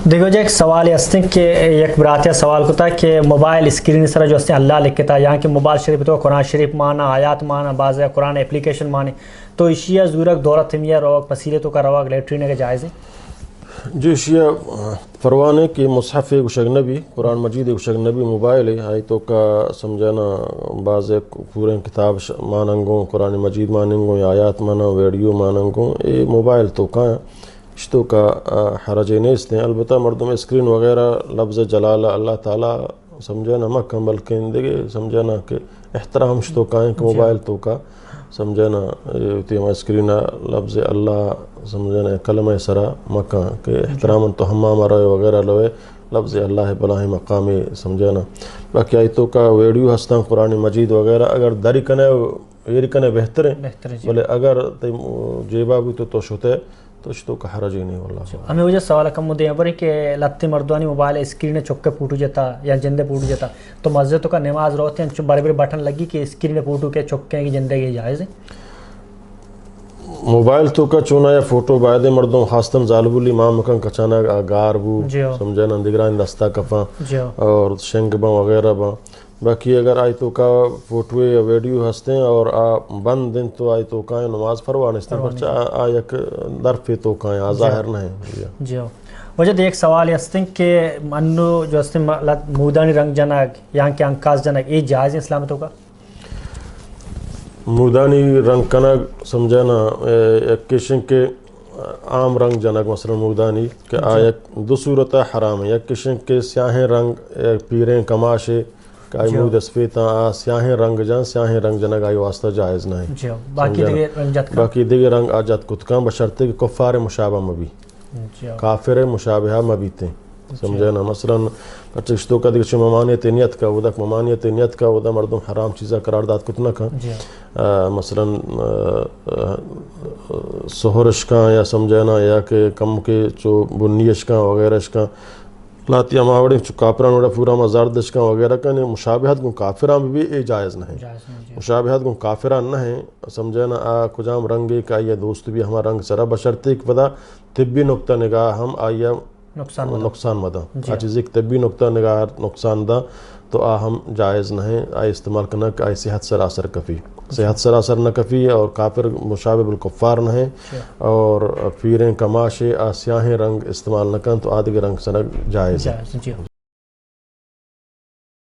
دیکھو جی ایک سوال ہستے کہ ایک براتیا سوال کو تھا کہ موبائل اسکرین سر جو ہستے اللہ لکھتا یہاں کہ موبائل شریف تو قرآن شریف مانا آیات مانا بعض قرآن اپلیکیشن مانے تو اشیا زورک دورت تھمیا روگ پسیلے تو کا روگ لیٹرین کے جائز ہے جو اشیا پروانے کہ مصحف گشگ نبی قرآن مجید گشگ نبی موبائل ہے آئی تو کا سمجھانا بعض پورے کتاب ماننگوں قرآن مجید ماننگوں یا آیات مانا ویڈیو ماننگوں یہ موبائل تو کا اشتو کا حرج نیست ہیں البتہ مردم اسکرین وغیرہ لفظ جلالہ اللہ تعالیٰ سمجھانا مکم بلکہ دیگے سمجھانا کہ احترام اشتو کا ہے کہ موبائل تو کا سمجھانا تیمہ اسکرین لفظ اللہ سمجھانا کلمہ سرا مکہ کہ احترام تو ہمام رہے وغیرہ لوے لفظ اللہ بلاہ مقام سمجھانا باقی آیتوں کا ویڈیو ہستاں قرآن مجید وغیرہ اگر داری کنے یہ کنے بہتر ہے بلے اگر جیبا بھی تو شتے تو اشتو کا حرج ہی نہیں واللہ ہمیں وجہ سوال کم مدے ہیں پر کہ لتی مردوانی موبائل اسکرین چکے پوٹو جاتا یا جندے پوٹو جاتا تو مسجد تو کا نماز روتے ہیں بڑے بڑے بٹن لگی کہ اسکرین پوٹو کے چکے کی جندے کی جائز ہے موبائل تو کا چونا یا فوٹو باید مردوں خاصتاً ظالب الامام مکن کچانا گار بو سمجھانا اندگران دستا کفاں اور شنگ باں وغیرہ باں باقی اگر آئی تو کا فوٹو یا ویڈیو ہستے ہیں اور بند دن تو آئی تو کا نماز پروان اس طرح آیک درف تو کا ظاہر نہیں جی وجہ ایک سوال ہستے ہیں کہ منو جو ہستے مودانی رنگ جنگ یہاں کے انکاس جنگ یہ جائز اسلامتوں کا مودانی رنگ کنگ سمجھانا ایک کشن کے عام رنگ جنگ مثلا مودانی کہ آیک دو صورت حرام ہے یک کشن کے سیاہیں رنگ پیریں کماشے آئی مود اسفیتا سیاہیں رنگ جان سیاہیں رنگ جنگ آئی واسطہ جائز نہیں باقی دیگر رنگ آجات کتکاں بشرتے کہ کفار مشابہ مبی کافر مشابہہ مبیتے سمجھانا مثلا پچھتوں کا دیکھ ممانیت نیت کا ودا ممانیت نیت کا ودا مردم حرام چیزا قرار داد کتنا کا مثلا سہرش کا یا سمجھانا یا کہ کم کے چو بنیش کا وغیرہ کا لاتی اماوڑی چو کافران وڑا پورا مزاردش کا وغیرہ کا مشابہت کو کافران بھی اے جائز نہیں مشابہت کو کافران نہیں سمجھانا کجام رنگی کا یہ دوست بھی ہمارا رنگ سرا بشرتے کہ پدا طبی نقطہ نگاہ ہم آئیا نقصان مدا چیز ایک طبی نقطہ نگاہ نقصان دا تو ہم جائز نہیں آئی استعمال کرنا کہ آئی صحت سر اثر کفی صحت سر اثر نہ کفی اور کافر مشابہ بالکفار نہیں اور پیریں کماشے سیاہیں رنگ استعمال نہ کرن تو آدھے رنگ سر جائز ہے